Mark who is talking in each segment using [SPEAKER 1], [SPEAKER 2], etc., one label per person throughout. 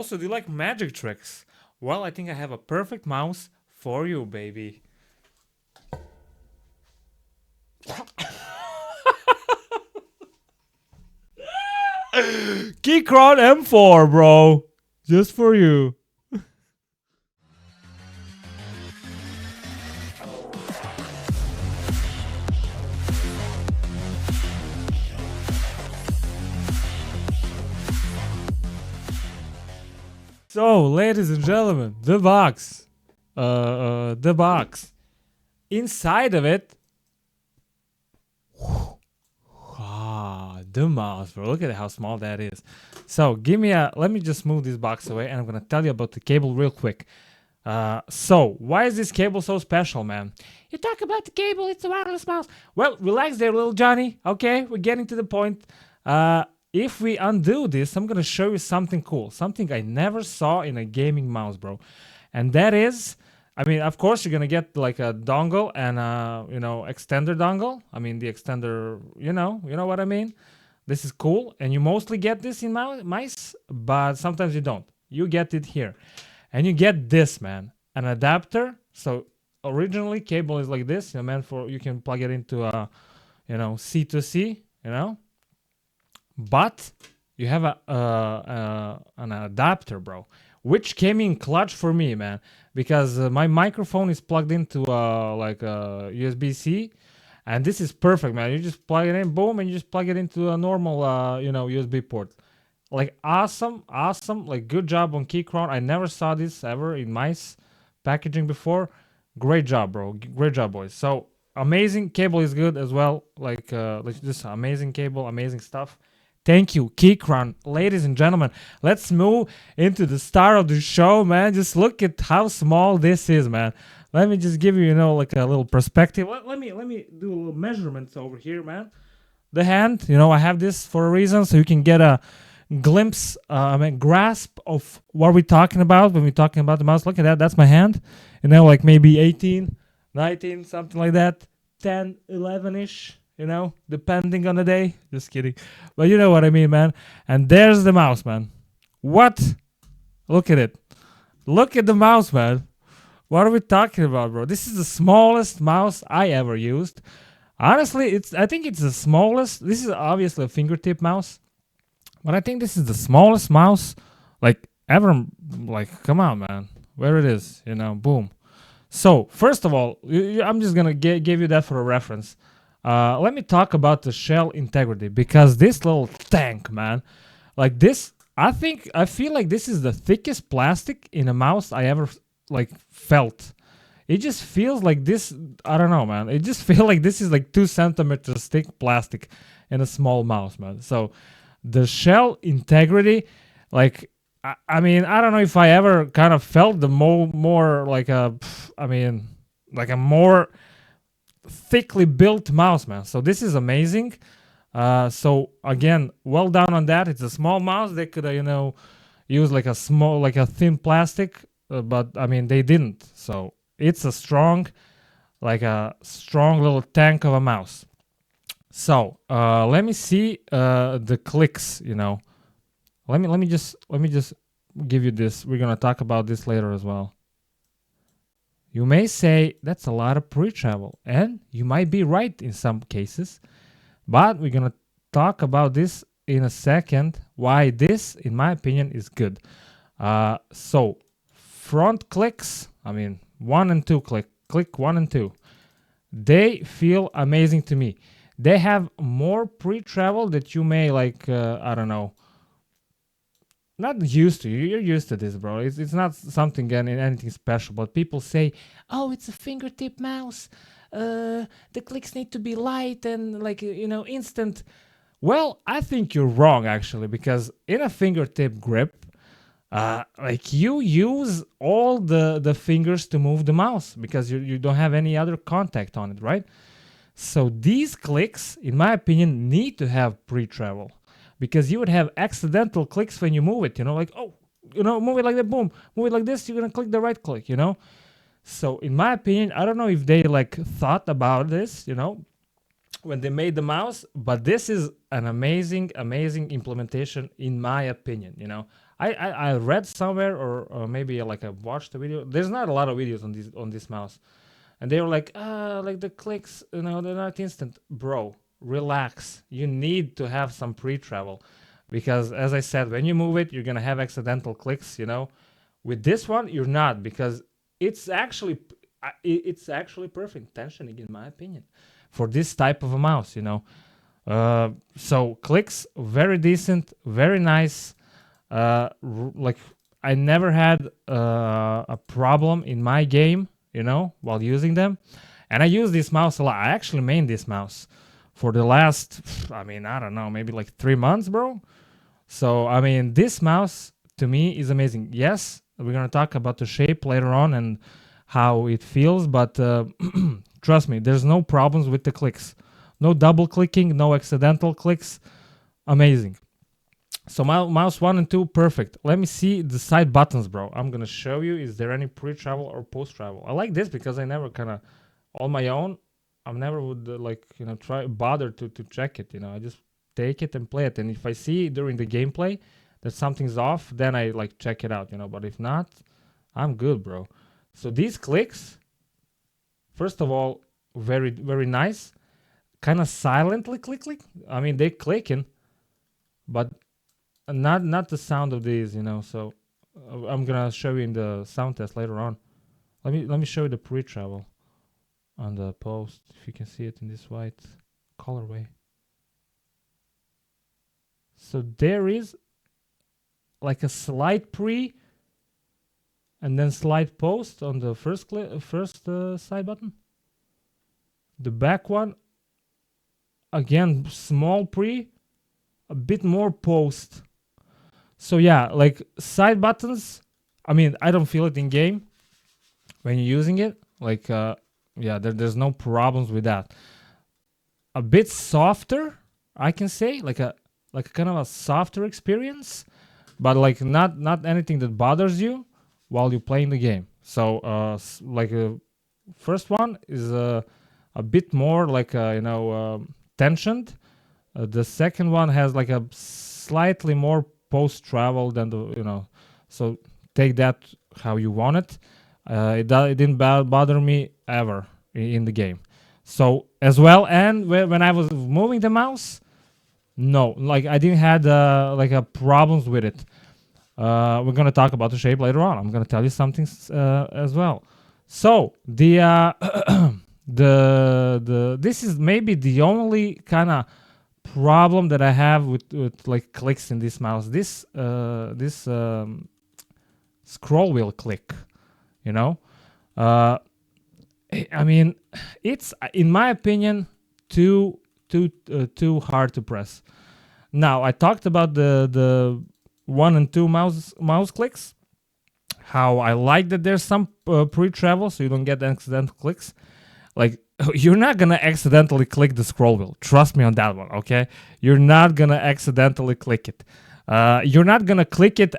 [SPEAKER 1] Also, do you like magic tricks? Well, I think I have a perfect mouse for you, baby. Keychron M4, bro. Just for you. So, ladies and gentlemen, the box. The box. Inside of it. The mouse, bro. Look at how small that is. So, let me just move this box away and I'm gonna tell you about the cable real quick. So, why is this cable so special, man? You talk about the cable, it's a wireless mouse. Well, relax there, little Johnny. Okay, we're getting to the point. If we undo this, I'm gonna show you something cool. Something I never saw in a gaming mouse, bro. And that is, I mean, of course, you're gonna get like a dongle and extender dongle. I mean, the extender, you know what I mean? This is cool, and you mostly get this in mice, but sometimes you don't. You get it here. And you get this, man, an adapter. So originally cable is like this, meant for, you can plug it into C to C, but you have an adapter, bro, which came in clutch for me, man, because my microphone is plugged into like a USB-C, and this is perfect, man. You just plug it in, boom, and you just plug it into a normal USB port. Like awesome, like good job on Keychron. I never saw this ever in mice packaging before. Great job, bro. Great job, boys. So amazing. Cable is good as well. Like this amazing cable, amazing stuff. Thank you, Keychron. Ladies and gentlemen, let's move into the star of the show, man. Just look at how small this is, man. Let me just give you, like a little perspective. Let me do a little measurements over here, man. The hand, I have this for a reason, so you can get a glimpse, grasp of what we're talking about when we're talking about the mouse. Look at that. That's my hand. Like maybe 18, 19, something like that. 10, 11-ish, depending on the day. Just kidding. But you know what I mean, man. And there's the mouse, man. What? Look at it. Look at the mouse, man. What are we talking about, bro? This is the smallest mouse I ever used. Honestly, I think it's the smallest. This is obviously a fingertip mouse. But I think this is the smallest mouse, like, ever. Like, come on, man. Where it is, boom. So, first of all, I'm just going to give you that for a reference. Let me talk about the shell integrity, because this little tank, man, like this, I feel like this is the thickest plastic in a mouse I ever, like, felt. It just feels like this, I don't know, man. It just feels like this is like 2 centimeters thick plastic in a small mouse, man. So, the shell integrity, like, I mean, I don't know if I ever kind of felt the more like like a more thickly built mouse, man. So this is amazing. So again, well done on that. It's a small mouse. They could use like a thin plastic, but I mean they didn't. So it's a strong little tank of a mouse. So let me see the clicks. Let me just give you this. We're gonna talk about this later as well. You may say that's a lot of pre-travel, and you might be right in some cases, but we're gonna talk about this in a second. Why this, in my opinion, is good. So front clicks. I mean, 1 and 2 click 1 and 2. They feel amazing to me. They have more pre-travel that you may like. I don't know. Not used to. You're used to this, bro. It's not something anything special. But people say, "Oh, it's a fingertip mouse. The clicks need to be light and like instant." Well, I think you're wrong actually, because in a fingertip grip, like you use all the fingers to move the mouse because you don't have any other contact on it, right? So these clicks, in my opinion, need to have pre-travel, because you would have accidental clicks when you move it, like, oh, move it like that, boom, move it like this, you're gonna click the right click, So in my opinion, I don't know if they like thought about this, when they made the mouse, but this is an amazing implementation in my opinion, I read somewhere, or maybe like I watched a video. There's not a lot of videos on this mouse, and they were like the clicks, they're not instant, bro. Relax. You need to have some pre-travel, because as I said, when you move it, you're gonna have accidental clicks. With this one, you're not, because it's actually it's actually perfect tensioning, in my opinion, for this type of a mouse. So clicks very decent, very nice. Like I never had a problem in my game, while using them. And I use this mouse a lot. I actually made this mouse for the last, I don't know, maybe like 3 months, bro. So, this mouse to me is amazing. Yes, we're going to talk about the shape later on and how it feels, but trust me, there's no problems with the clicks. No double clicking, no accidental clicks. Amazing. So mouse 1 and 2, perfect. Let me see the side buttons, bro. I'm going to show you, is there any pre-travel or post-travel? I like this because I never kind of, on my own, I never would bother to check it. I just take it and play it. And if I see during the gameplay that something's off, then I like check it out, But if not, I'm good, bro. So these clicks, first of all, very, very nice. Kind of silently click. They clicking, but not the sound of these, So I'm gonna show you in the sound test later on. Let me show you the pre-travel on the post, if you can see it in this white colorway. So there is like a slight pre and then slight post on the first side button. The back one, again, small pre, a bit more post. So yeah, like side buttons, I don't feel it in game when you're using it. Like, there's no problems with that. A bit softer, I can say, like a kind of a softer experience, but like not anything that bothers you while you're playing the game. So first one is a bit more like tensioned. The second one has like a slightly more post travel than the So take that how you want it. It didn't bother me ever in the game. So as well, and when I was moving the mouse, no, like I didn't had problems with it. We're gonna talk about the shape later on. I'm gonna tell you something as well. So the this is maybe the only kind of problem that I have with like clicks in this mouse. This scroll wheel click, it's, in my opinion, too hard to press. Now I talked about the 1 and 2 mouse clicks. How I like that there's some pre-travel, so you don't get accidental clicks. Like, you're not gonna accidentally click the scroll wheel. Trust me on that one, okay? You're not gonna accidentally click it. You're not gonna click it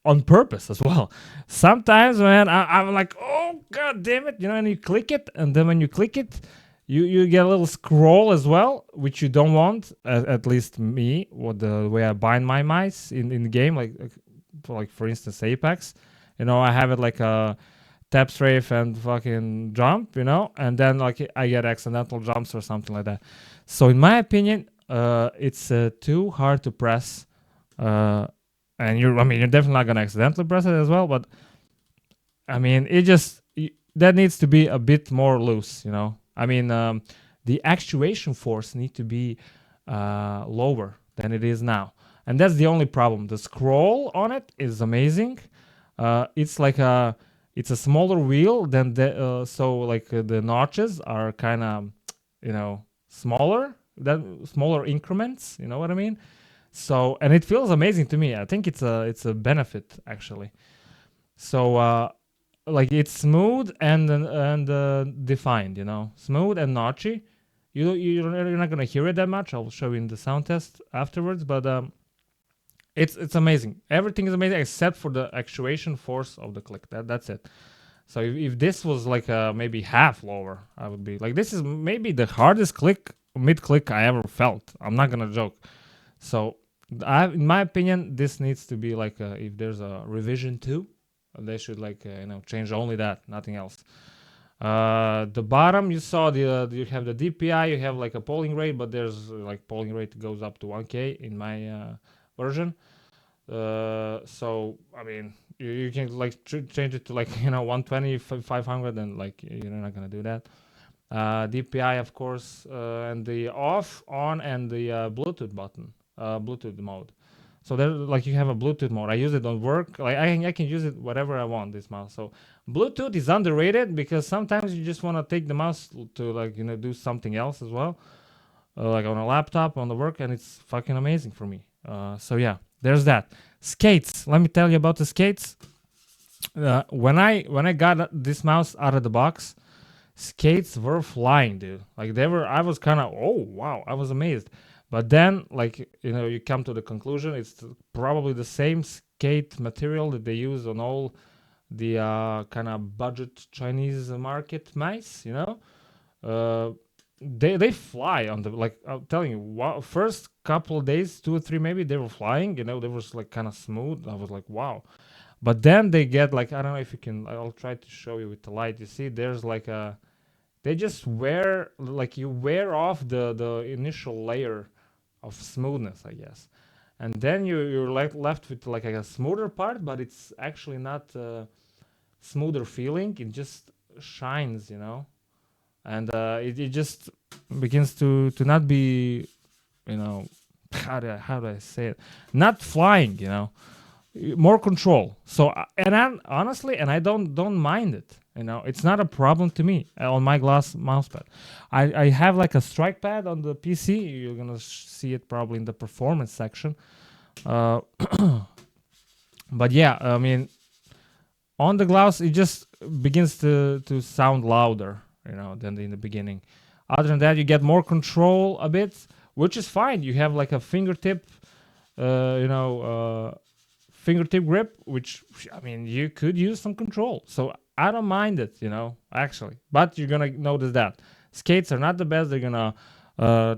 [SPEAKER 1] on purpose as well. Sometimes, man, I'm like, oh god damn it, and you click it, and then when you click it, you get a little scroll as well, which you don't want. At least me, what the way I bind my mice in the game, like for instance Apex, I have it like a tap strafe and fucking jump, and then like I get accidental jumps or something like that. So in my opinion, it's too hard to press, and you're definitely not gonna accidentally press it as well, but it just that needs to be a bit more loose, the actuation force need to be lower than it is now, and that's the only problem. The scroll on it is amazing. It's like it's a smaller wheel than the notches are kind of smaller, than smaller increments, you know what I mean? So, and it feels amazing to me. I think it's a benefit actually. So like it's smooth and defined, smooth and notchy. You're not gonna hear it that much. I'll show you in the sound test afterwards, but it's amazing. Everything is amazing except for the actuation force of the click. That's it. So if this was like maybe half lower, I would be like, this is maybe the hardest mid click I ever felt. I'm not gonna joke. So in my opinion, this needs to be like if there's a revision 2, they should like change only that, nothing else. The bottom you saw you have the DPI, you have like a polling rate, but there's like polling rate goes up to 1K in my version. So I mean, you can like change it to like 120, 500, and like you're not gonna do that. DPI, of course, and the off, on, and the Bluetooth button, Bluetooth mode. So there, like you have a Bluetooth mode. I use it on work. Like I can use it whatever I want. This mouse. So Bluetooth is underrated because sometimes you just want to take the mouse to like do something else as well, like on a laptop on the work, and it's fucking amazing for me. So yeah, there's that. Skates. Let me tell you about the skates. When I got this mouse out of the box, skates were flying, dude. Like they were. I was kind of, oh wow, I was amazed. But then, like you come to the conclusion it's probably the same skate material that they use on all the kind of budget Chinese market mice. They fly on the, like I'm telling you, wow, first couple of days, 2 or 3 maybe, they were flying. They was like kind of smooth. I was like, wow. But then they get like, I don't know if you can. I'll try to show you with the light. You see, there's like a. They just wear, like you wear off the initial layer of smoothness, I guess, and then you're like left with like a smoother part, but it's actually not smoother feeling. It just shines, and it just begins to not be, how do I say it? Not flying, more control. So and honestly, and I don't mind it. It's not a problem to me on my glass mousepad. I have like a strike pad on the PC. You're gonna see it probably in the performance section. Uh, but yeah, I mean, on the glass it just begins to sound louder, than in the beginning. Other than that, you get more control a bit, which is fine. You have like a fingertip, fingertip grip, which I mean you could use some control. So I don't mind it, actually. But you're gonna notice that skates are not the best. They're gonna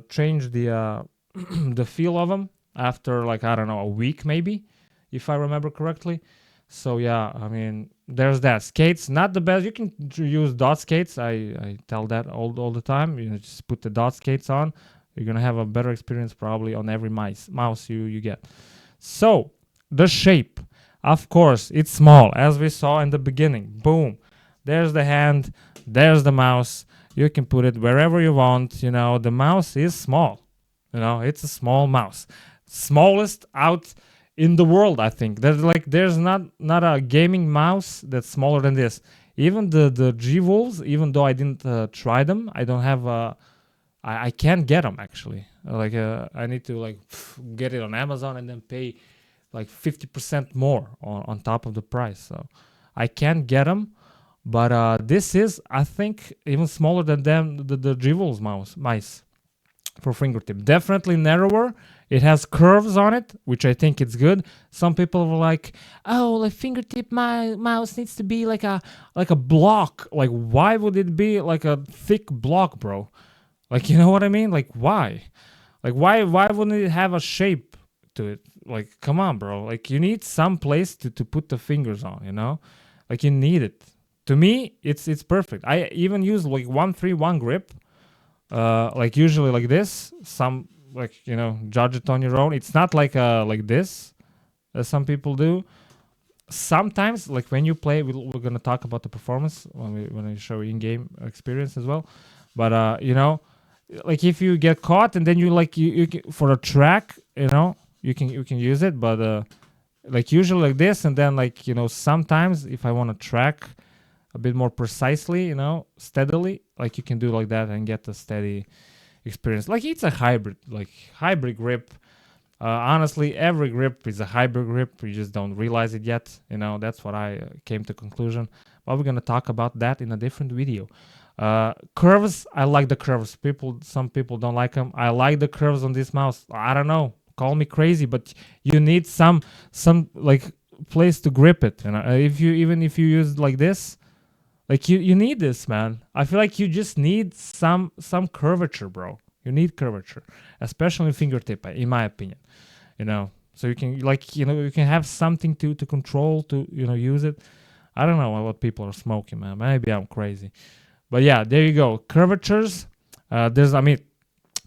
[SPEAKER 1] change the the feel of them after like I don't know a week maybe, if I remember correctly. So yeah, I mean there's that. Skates not the best. You can use dot skates. I tell that all the time. Just put the dot skates on. You're gonna have a better experience probably on every mouse you get. So the shape, of course, it's small, as we saw in the beginning. Boom. There's the hand. There's the mouse. You can put it wherever you want. The mouse is small. It's a small mouse. Smallest out in the world, I think. There's not a gaming mouse that's smaller than this. Even the G Wolves, even though I didn't try them, I don't have I can't get them actually. I need to like get it on Amazon and then pay like 50% more on top of the price. So I can't get them, but this is, I think, even smaller than them, the Jewels mice for fingertip. Definitely narrower. It has curves on it, which I think it's good. Some people were like, "Oh, like fingertip mouse needs to be like a block. Like, why would it be like a thick block, bro? Like, you know what I mean? Like, why? Like, why wouldn't it have a shape to it? Like, come on, bro. Like, you need some place to put the fingers on, Like, you need it. To me, it's perfect. I even use like 1-3-1 grip. Like usually like this. Some like, judge it on your own. It's not like this as some people do. Sometimes, like when you play, we're gonna talk about the performance when I show in-game experience as well. But like if you get caught and then you can, for a track, you can use it, but like usually like this, and then like sometimes if I want to track a bit more precisely, steadily, like you can do like that and get a steady experience. Like it's a hybrid grip. Honestly, every grip is a hybrid grip. You just don't realize it yet. That's what I came to conclusion. But we're gonna talk about that in a different video. Curves, I like the curves. Some people don't like them. I like the curves on this mouse. I don't know. Call me crazy, but you need some like place to grip it. If you use like this, like you need this, man. I feel like you just need some curvature, bro. You need curvature, especially in fingertip, in my opinion. you know. So you can you can have something to control, to use it. I don't know what people are smoking, man. Maybe I'm crazy, but yeah, there you go. Curvatures. There's, I mean,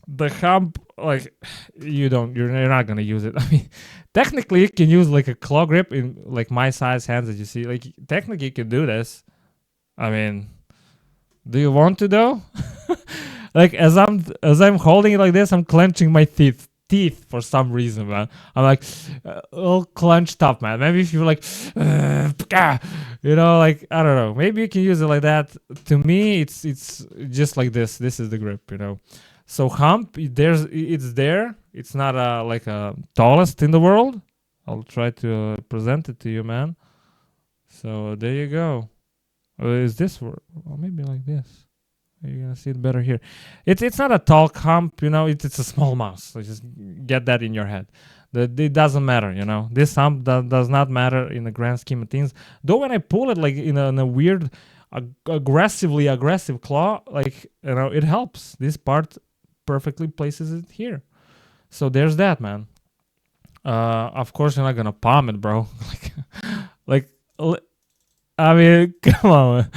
[SPEAKER 1] the hump, like, you're not gonna use it. I mean, technically you can use like a claw grip in like my size hands that you see. Like, technically you can do this. I mean, do you want to though? Like, as I'm holding it like this, I'm clenching my teeth for some reason, man. I'm like all clenched up, man. Maybe if you're like like, I don't know, maybe you can use it like that. To me, it's just like this is the grip. So hump, it's there. It's not like a tallest in the world. I'll try to present it to you, man. So there you go. Is this or maybe like this? You're gonna see it better here. It's not a tall hump, it's a small mouse. So just get that in your head. It doesn't matter, This hump does not matter in the grand scheme of things. Though when I pull it like in a weird, aggressive claw, like, it helps. This part perfectly places it here. So there's that, man. Of course you're not gonna palm it, bro. like, I mean, come on.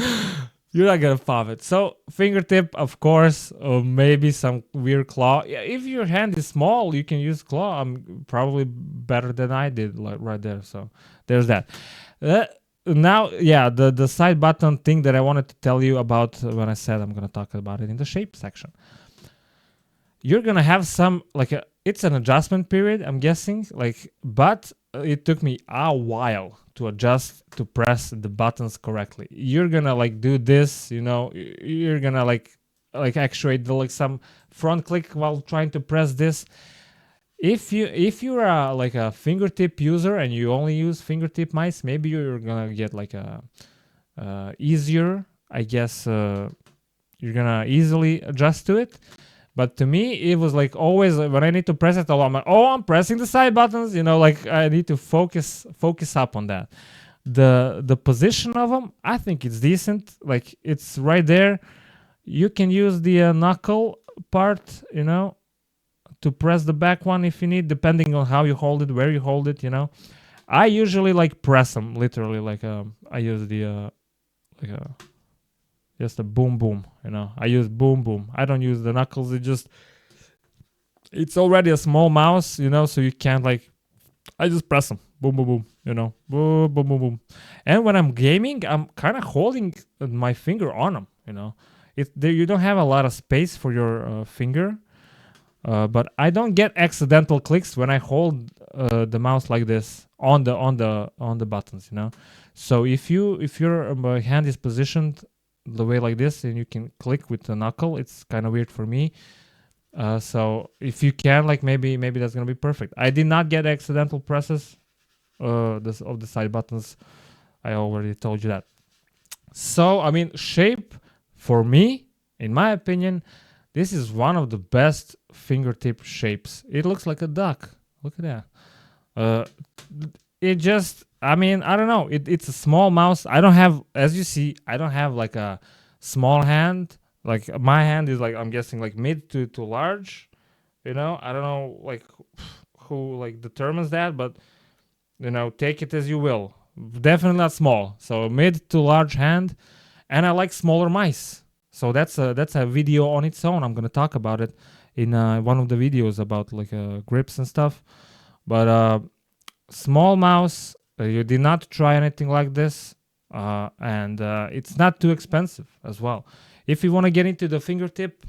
[SPEAKER 1] You're not gonna pop it. So fingertip, of course, or maybe some weird claw. Yeah, if your hand is small, you can use claw. I'm probably better than I did, like right there. So there's that. Now, yeah, the side button thing that I wanted to tell you about when I said I'm gonna talk about it in the shape section. You're gonna have some it's an adjustment period, I'm guessing. But it took me a while to adjust to press the buttons correctly. You're gonna do this, you're gonna actuate some front click while trying to press this. If you're a fingertip user and you only use fingertip mice, maybe you're gonna get a easier, I guess. You're gonna easily adjust to it. But to me, it was always when I need to press it, I'm like, oh, I'm pressing the side buttons. I need to focus up on that. The position of them, I think it's decent. It's right there. You can use the knuckle part, to press the back one if you need, depending on how you hold it, where you hold it. I usually press them literally. I use the just a boom boom, I use boom boom. I don't use the knuckles. It's already a small mouse, so you can't I just press them, boom boom boom, boom boom boom boom. And when I'm gaming, I'm kind of holding my finger on them, you don't have a lot of space for your finger, but I don't get accidental clicks when I hold the mouse like this on the buttons, So if your hand is positioned the way like this and you can click with the knuckle, it's kind of weird for me. So if you can, maybe that's gonna be perfect. I did not get accidental presses of the side buttons. I already told you that. So I mean, shape, for me, in my opinion, this is one of the best fingertip shapes. It looks like a duck. Look at that. It just, I mean, I don't know. It's a small mouse. I don't have, as you see, I don't have a small hand. My hand is I'm guessing mid to large. I don't know who determines that, but take it as you will. Definitely not small. So mid to large hand, and I like smaller mice. So that's a video on its own. I'm gonna talk about it in one of the videos about grips and stuff. But small mouse, you did not try anything like this, and it's not too expensive as well. If you want to get into the fingertip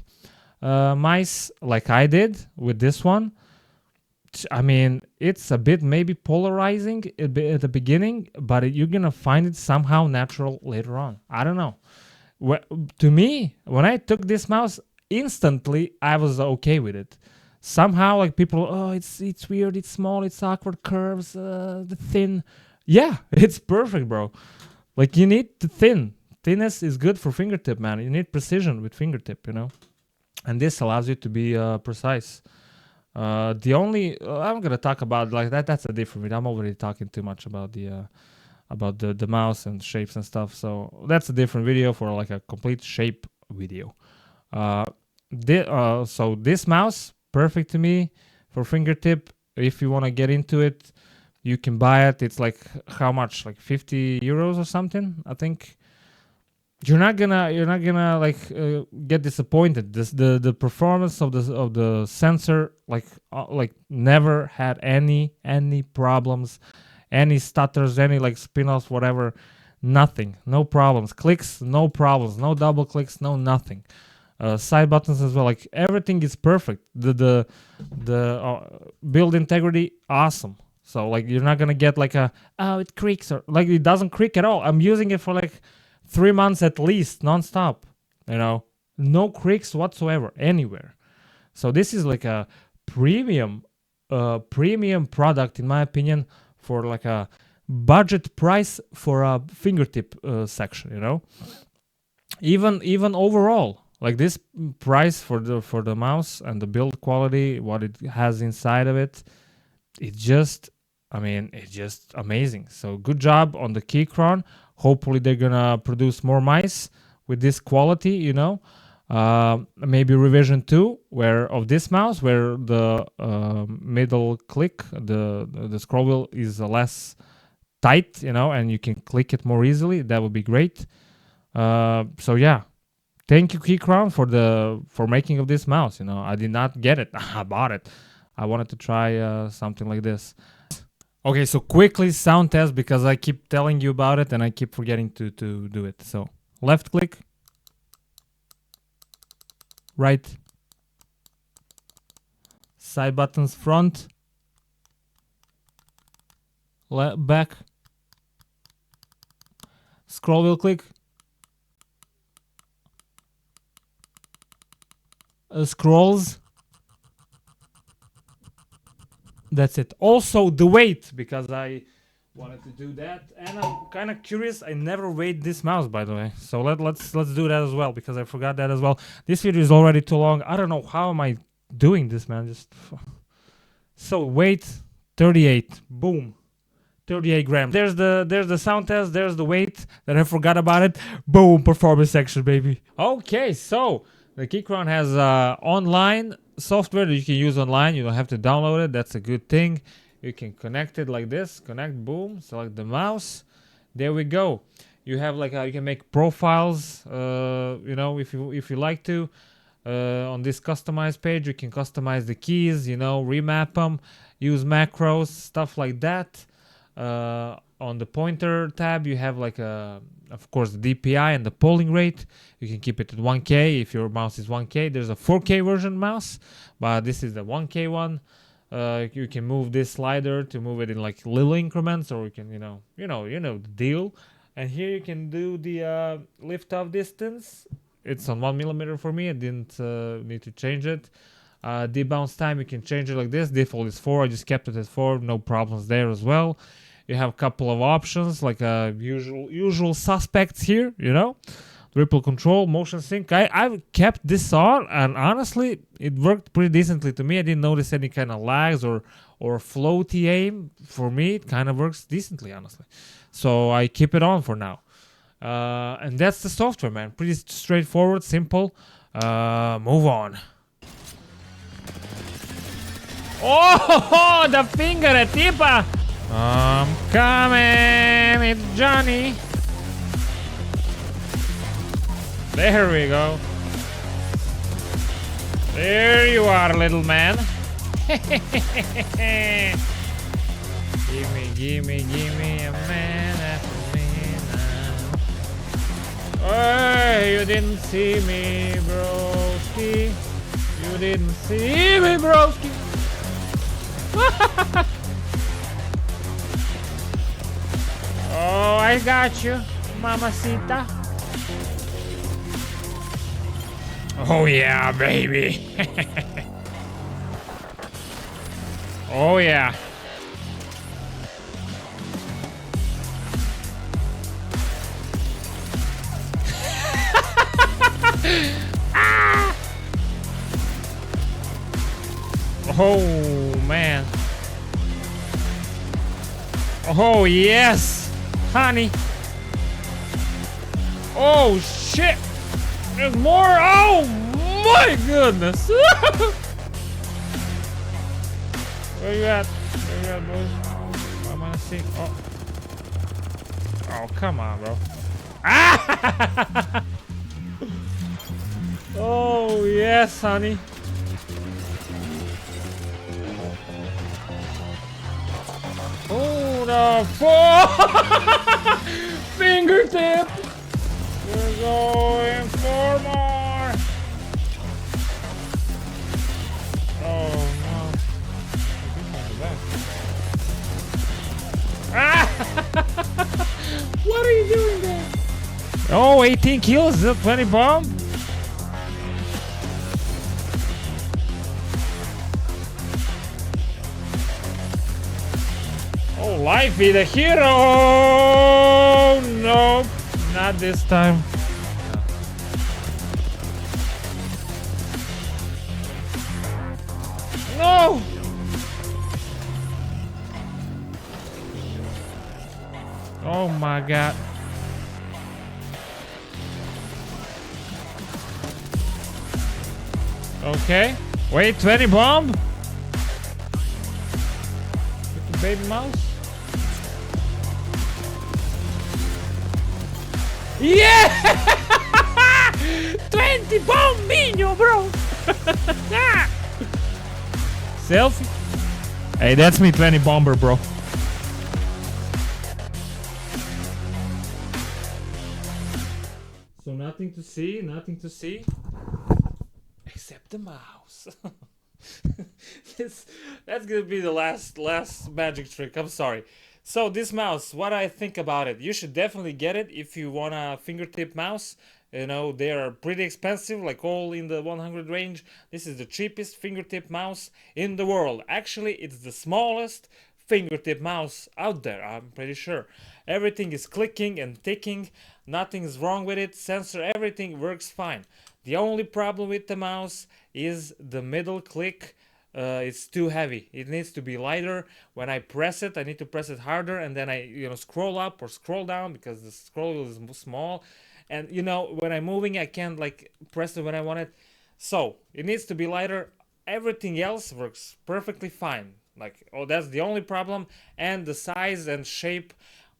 [SPEAKER 1] mice like I did with this one, I mean, it's a bit maybe polarizing at the beginning, but you're gonna find it somehow natural later on. I don't know. To me, when I took this mouse, instantly I was okay with it. Somehow people, oh, it's weird, it's small, it's awkward curves, the thin. Yeah, it's perfect, bro. You need the thinness is good for fingertip, man. You need precision with fingertip, and this allows you to be precise. The only I'm gonna talk about that, that's a different video. I'm already talking too much about the mouse and shapes and stuff, so that's a different video for a complete shape video. So this mouse, perfect to me for fingertip. if you want to get into it, you can buy it. It's like how much? Like 50 euros or something, I think. You're not gonna like get disappointed. The performance of the sensor like never had any problems, any stutters, any like spin-offs, whatever. Nothing, no problems. Clicks, no problems. No double clicks, no nothing. Side buttons as well. Like everything is perfect. The build integrity, awesome. So like you're not gonna get like it creaks, or like it doesn't creak at all. I'm using it for like 3 months at least, non-stop. No creaks whatsoever anywhere. So this is like a premium product in my opinion, for like a budget price for a fingertip section. Even overall, like this price for the mouse and the build quality, what it has inside of it, it's just amazing. So good job on the Keychron. Hopefully they're gonna produce more mice with this quality, maybe revision 2 of this mouse, where the middle click, the scroll wheel is less tight, and you can click it more easily. That would be great. So yeah, thank you Keychron for making of this mouse. I did not get it. I bought it. I wanted to try something like this. Okay, so quickly sound test, because I keep telling you about it and I keep forgetting to do it. So left click, right, side buttons front, back, scroll wheel click, scrolls. That's it. Also the weight, because I wanted to do that, and I'm kind of curious. I never weighed this mouse, by the way. So let's do that as well, because I forgot that as well. This video is already too long. I don't know how am I doing this, man. So weight 38. Boom. 38 grams. There's the sound test. There's the weight that I forgot about it. Boom. Performance section, baby. Okay, so the Keychron has online software that you can use online. You don't have to download it. That's a good thing. You can connect it like this. Connect, boom, select the mouse. There we go. You have like you can make profiles, if you like to. On this customize page, you can customize the keys, remap them, use macros, stuff like that. On the pointer tab, you have like of course the DPI and the polling rate. You can keep it at 1K if your mouse is 1K. There's a 4K version mouse, but this is the 1K one. You can move this slider to move it in like little increments, or you can, you know the deal. And here you can do the lift off distance. It's on 1mm for me. I didn't need to change it. Debounce time, you can change it like this. Default is 4. I just kept it at 4. No problems there as well. You have a couple of options, like usual suspects here, Ripple control, motion sync. I've kept this on, and honestly, it worked pretty decently to me. I didn't notice any kind of lags or floaty aim. For me, it kind of works decently, honestly. So I keep it on for now. And that's the software, man. Pretty straightforward, simple. Move on. Oh, the Fingertip! I'm coming, it's Johnny. There we go. There you are, little man. Give me a man after midnight. Hey, you didn't see me, broski. You didn't see me, broski. Oh, I got you, mamacita. Oh yeah, baby. Oh yeah. Ah! Oh man. Oh yes, honey. Oh shit. There's more. Oh my goodness. Where you at? Where you at, boys? I'm gonna see. Oh. Oh, come on, bro. Ah! Oh, yes, honey. Oh, the fuck! Fingertip! We're going for more! Oh, no. Ah! What are you doing there? Oh, 18 kills, 20 bomb? Oh, Life be the hero! No, not this time. No! Oh my god. Okay. Wait, 20 bomb? With the baby mouse? Yeah! 20 bomb minion, bro! Selfie? Hey, that's me, 20 bomber, bro. So nothing to see, nothing to see. Except the mouse. That's gonna be the last magic trick. I'm sorry. So this mouse, what I think about it, you should definitely get it if you want a fingertip mouse. You know, they are pretty expensive, like all in the 100 range. This is the cheapest fingertip mouse in the world. Actually, it's the smallest fingertip mouse out there, I'm pretty sure. Everything is clicking and ticking. Nothing's wrong with it. Sensor, everything works fine. The only problem with the mouse is the middle click. It's too heavy. It needs to be lighter. When I press it, I need to press it harder, and then I scroll up or scroll down because the scroll wheel is small. And when I'm moving, I can't like press it when I want it. So it needs to be lighter. Everything else works perfectly fine. Like, oh, that's the only problem, and the size and shape.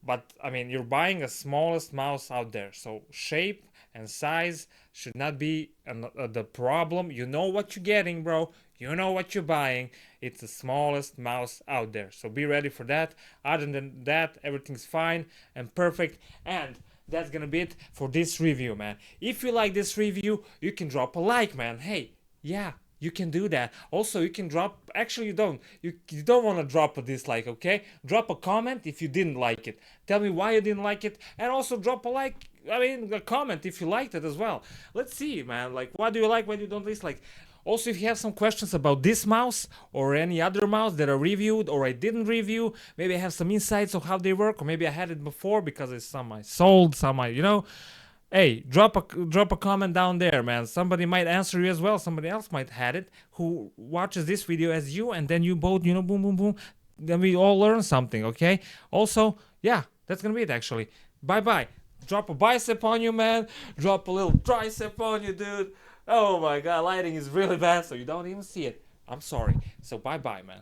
[SPEAKER 1] But I mean, you're buying the smallest mouse out there, so shape and size should not be the problem. You know what you're getting, bro. You know what you're buying. It's the smallest mouse out there, so be ready for that. Other than that, everything's fine and perfect. And that's gonna be it for this review, man. If you like this review, you can drop a like, man. Hey, yeah, you can do that. Also, you can drop, actually you don't want to drop a dislike, okay? Drop a comment if you didn't like it. Tell me why you didn't like it, and also drop a like, a comment if you liked it as well. Let's see, man, like, what do you like, what you don't dislike? Also, if you have some questions about this mouse or any other mouse that I reviewed or I didn't review, maybe I have some insights of how they work, or maybe I had it before because it's some I sold, some I, hey, drop a comment down there, man. Somebody might answer you as well. Somebody else might had it who watches this video as you, and then you both, boom, boom, boom. Then we all learn something, okay? Also, yeah, that's gonna be it actually. Bye-bye. Drop a bicep on you, man. Drop a little tricep on you, dude. Oh my god, lighting is really bad, so you don't even see it. I'm sorry. So bye-bye, man.